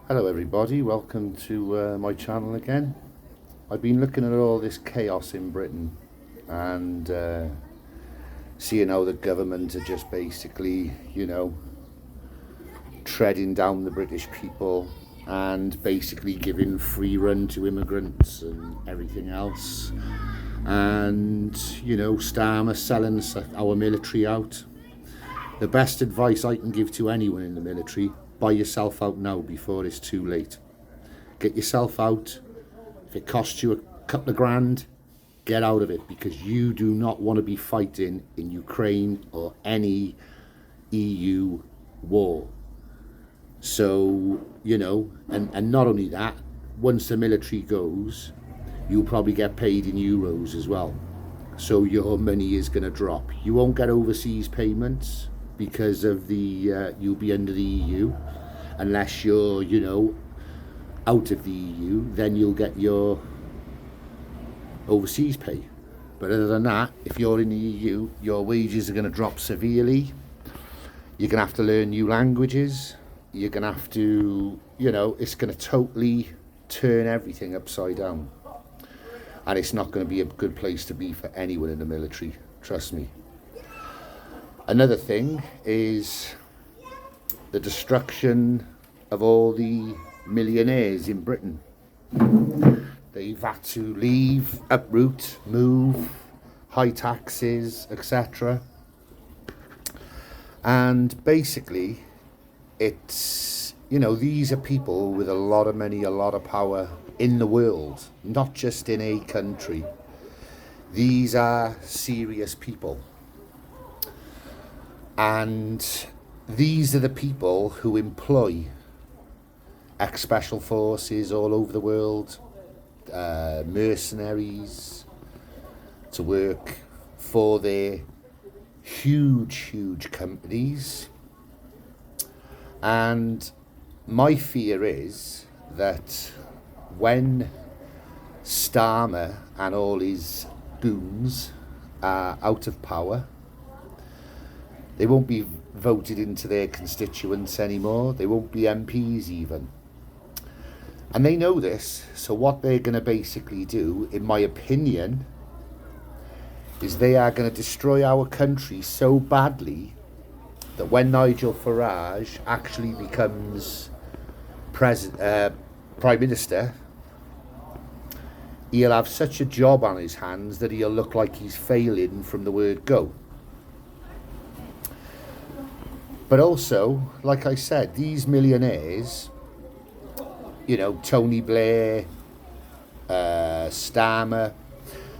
Hello everybody, welcome to my channel again. I've been looking at all this chaos in Britain and seeing how the government are just basically, treading down the British people and basically giving free run to immigrants and everything else. And, Starmer selling our military out. The best advice I can give to anyone in the military: buy yourself out now before it's too late. Get yourself out. If it costs you a couple of grand, get out of it, because you do not want to be fighting in Ukraine or any EU war. So, and not only that, once the military goes, you'll probably get paid in euros as well. So your money is going to drop. You won't get overseas payments because of the you'll be under the EU, unless you're out of the EU. Then you'll get your overseas pay. But other than that, if you're in the EU, your wages are going to drop severely. You're going to have to learn new languages. You're going to have to, it's going to totally turn everything upside down. And it's not going to be a good place to be for anyone in the military, trust me. Another thing is the destruction of all the millionaires in Britain. They've had to leave, uproot, move, high taxes, etc. And basically, it's, these are people with a lot of money, a lot of power in the world, not just in a country. These are serious people. And these are the people who employ ex-special forces all over the world, mercenaries, to work for their huge companies. And my fear is that when Starmer and all his goons are out of power, they won't be voted into their constituents anymore. They won't be MPs even. And they know this. So what they're going to basically do, in my opinion, is they are going to destroy our country so badly that when Nigel Farage actually becomes Prime Minister, he'll have such a job on his hands that he'll look like he's failing from the word go. But also, like I said, these millionaires, Tony Blair, Starmer,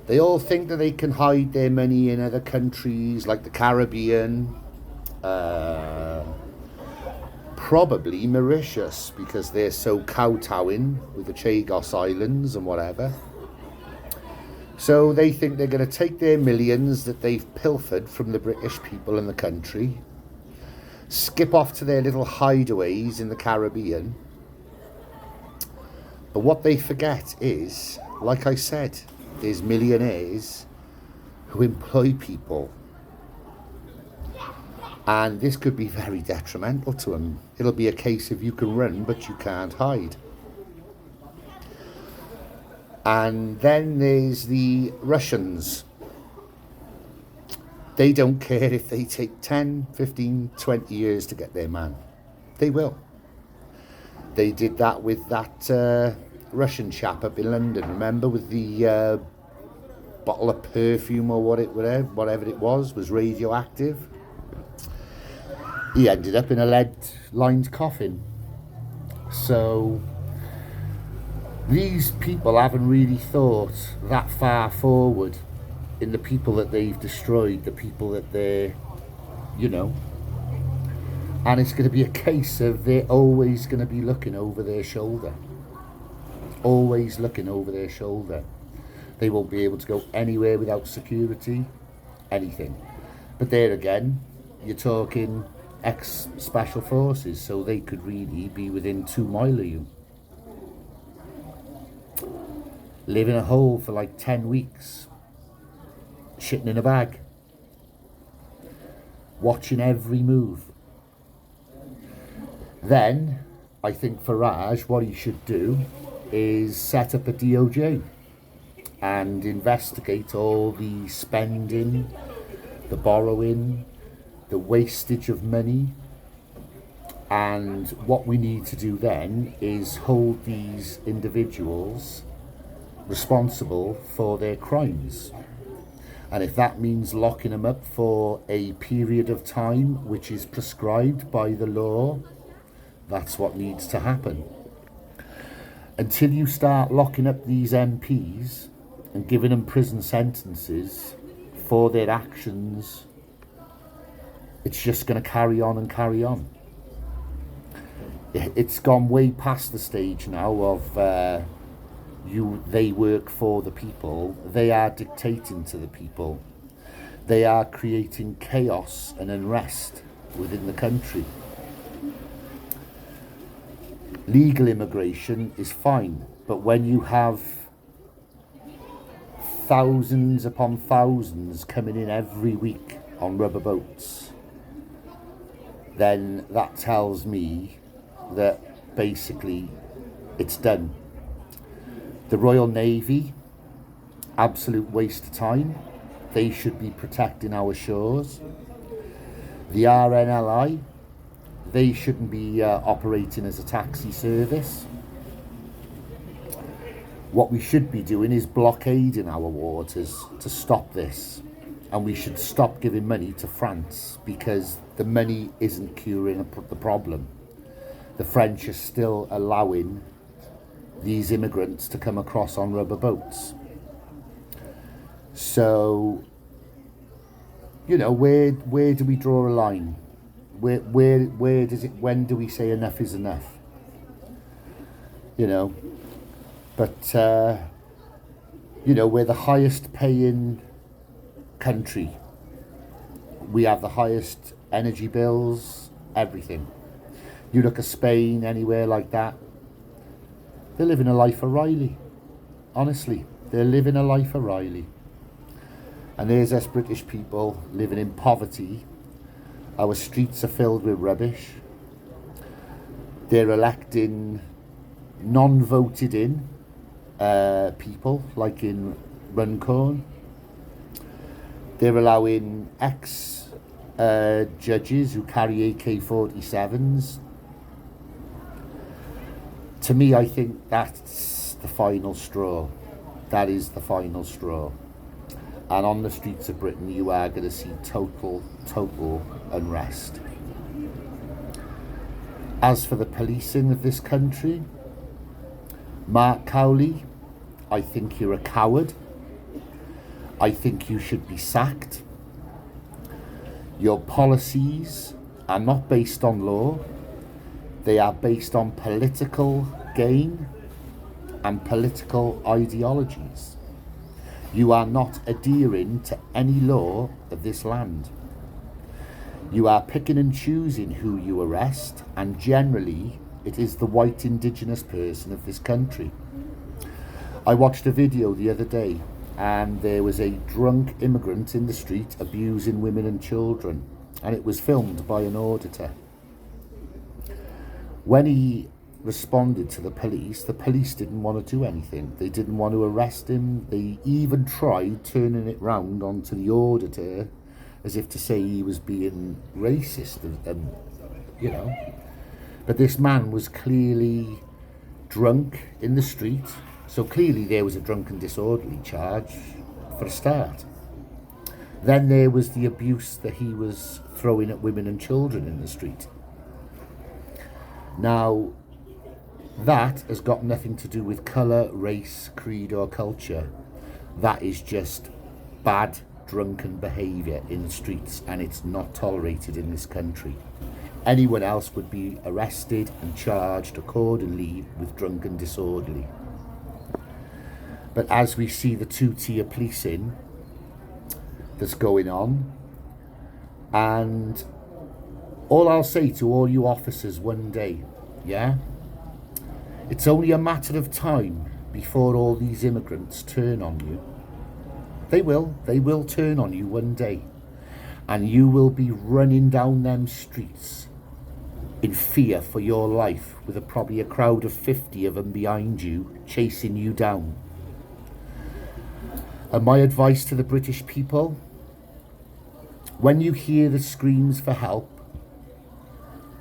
they all think that they can hide their money in other countries like the Caribbean, probably Mauritius, because they're so kowtowing with the Chagos Islands and whatever. So they think they're going to take their millions that they've pilfered from the British people and the country, skip off to their little hideaways in the Caribbean. But what they forget is, like I said, there's millionaires who employ people. And this could be very detrimental to them. It'll be a case of you can run, but you can't hide. And then there's the Russians. They don't care if they take 10, 15, 20 years to get their man. They will. They did that with that Russian chap up in London, remember, with the bottle of perfume or whatever it was radioactive. He ended up in a lead-lined coffin. So these people haven't really thought that far forward in the people that they've destroyed, the people that they're, and it's going to be a case of they're always going to be looking over their shoulder. Always looking over their shoulder. They won't be able to go anywhere without security, anything. But there again, you're talking ex-special forces, so they could really be within 2 miles of you. Live in a hole for like 10 weeks. Shitting in a bag. Watching every move. Then I think Farage, what he should do is set up a DOJ and investigate all the spending, the borrowing, the wastage of money. And what we need to do then is hold these individuals responsible for their crimes. And if that means locking them up for a period of time which is prescribed by the law, that's what needs to happen. Until you start locking up these MPs and giving them prison sentences for their actions, it's just going to carry on and carry on. It's gone way past the stage now of they work for the people. They are dictating to the people. They are creating chaos and unrest within the country. Legal immigration is fine, but when you have thousands upon thousands coming in every week on rubber boats, then that tells me that basically it's done. The Royal Navy, absolute waste of time. They should be protecting our shores. The RNLI, they shouldn't be operating as a taxi service. What we should be doing is blockading our waters to stop this. And we should stop giving money to France, because the money isn't curing the problem. The French are still allowing these immigrants to come across on rubber boats. So, you know, where do we draw a line? Where does it, when do we say enough is enough? You know, but, you know, we're the highest paying country. We have the highest energy bills, everything. You look at Spain, anywhere like that, they're living a life of Riley. Honestly, they're living a life of Riley. And there's us British people living in poverty. Our streets are filled with rubbish. They're electing non-voted in people, like in Runcorn. They're allowing ex-judges who carry AK-47s. To me, I think that's the final straw. That is the final straw. And on the streets of Britain, you are going to see total unrest. As for the policing of this country, Mark Cowley, I think you're a coward. I think you should be sacked. Your policies are not based on law. They are based on political gain and political ideologies. You are not adhering to any law of this land. You are picking and choosing who you arrest, and generally it is the white indigenous person of this country. I watched a video the other day, and there was a drunk immigrant in the street abusing women and children, and it was filmed by an auditor. When he responded to the police didn't want to do anything. They didn't want to arrest him. They even tried turning it round onto the auditor as if to say he was being racist, and you know. But this man was clearly drunk in the street, so clearly there was a drunken disorderly charge for a start. Then there was the abuse that he was throwing at women and children in the street. Now, that has got nothing to do with colour, race, creed or culture. That is just bad drunken behaviour in the streets, and it's not tolerated in this country. Anyone else would be arrested and charged accordingly with drunken disorderly. But as we see the two-tier policing that's going on, and all I'll say to all you officers one day, yeah, it's only a matter of time before all these immigrants turn on you. They will turn on you one day, and you will be running down them streets in fear for your life, with probably a crowd of 50 of them behind you, chasing you down. And my advice to the British people, when you hear the screams for help,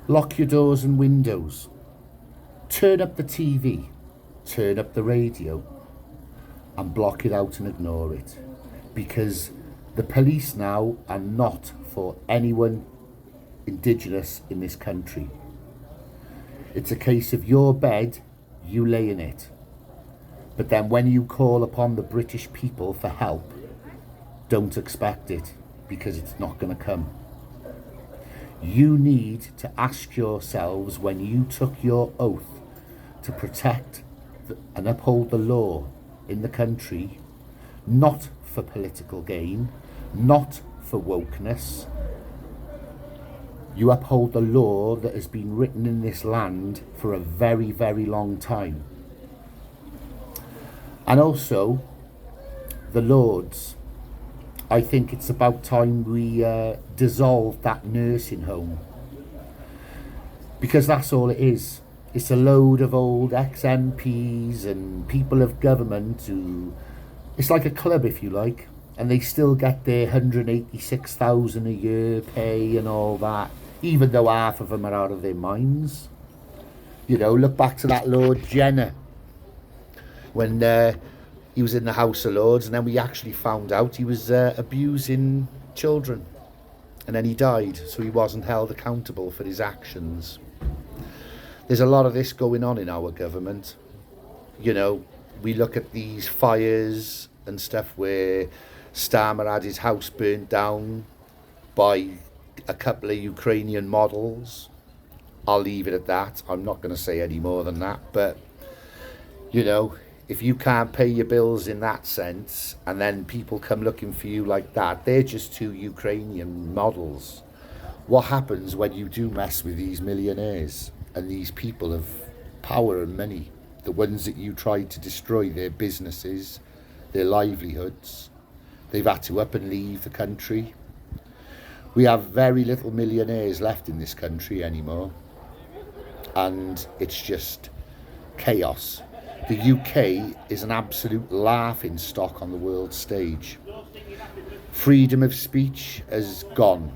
lock your doors and windows, turn up the TV, turn up the radio, and block it out and ignore it. Because the police now are not for anyone Indigenous in this country. It's a case of your bed, you lay in it. But then when you call upon the British people for help, don't expect it, because it's not going to come. You need to ask yourselves, when you took your oath to protect and uphold the law in the country, not for political gain, not for wokeness, you uphold the law that has been written in this land for a very, very long time. And also, the Lords, I think it's about time we dissolve that nursing home. Because that's all it is. It's a load of old ex-MPs and people of government who, it's like a club if you like, and they still get their 186,000 a year pay and all that, even though half of them are out of their minds. You know, look back to that Lord Jenner, when he was in the House of Lords, and then we actually found out he was abusing children, and then he died, so he wasn't held accountable for his actions. There's a lot of this going on in our government. You know, we look at these fires and stuff where Starmer had his house burnt down by a couple of Ukrainian models. I'll leave it at that. I'm not going to say any more than that. But, you know, if you can't pay your bills in that sense, and then people come looking for you like that, they're just two Ukrainian models. What happens when you do mess with these millionaires and these people of power and money, the ones that you tried to destroy their businesses, their livelihoods? They've had to up and leave the country. We have very little millionaires left in this country anymore, and it's just chaos. The UK is an absolute laughing stock on the world stage. Freedom of speech has gone.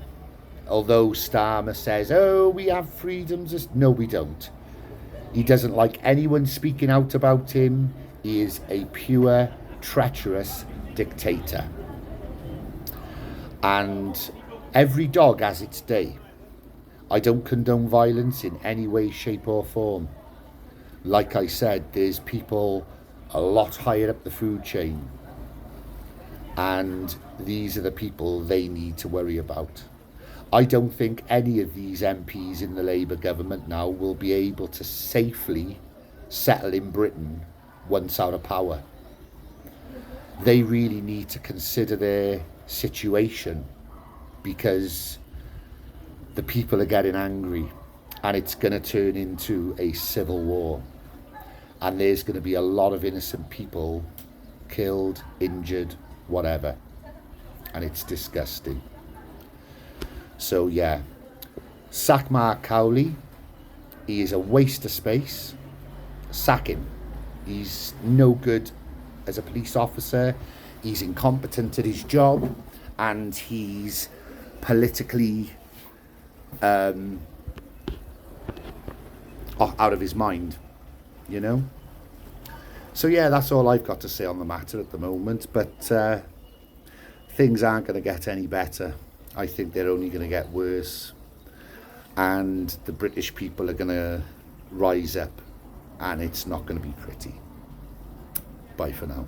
Although Starmer says, oh, we have freedoms. No, we don't. He doesn't like anyone speaking out about him. He is a pure, treacherous dictator. And every dog has its day. I don't condone violence in any way, shape or form. Like I said, there's people a lot higher up the food chain, and these are the people they need to worry about. I don't think any of these MPs in the Labour government now will be able to safely settle in Britain once out of power. They really need to consider their situation, because the people are getting angry, and it's going to turn into a civil war, and there's going to be a lot of innocent people killed, injured, whatever, and it's disgusting. So yeah, sack Mark Cowley. He is a waste of space. Sack him. He's no good as a police officer. He's incompetent at his job, and he's politically out of his mind, you know. So yeah, that's all I've got to say on the matter at the moment, but things aren't going to get any better. I think they're only going to get worse, and the British people are going to rise up, and it's not going to be pretty. Bye for now.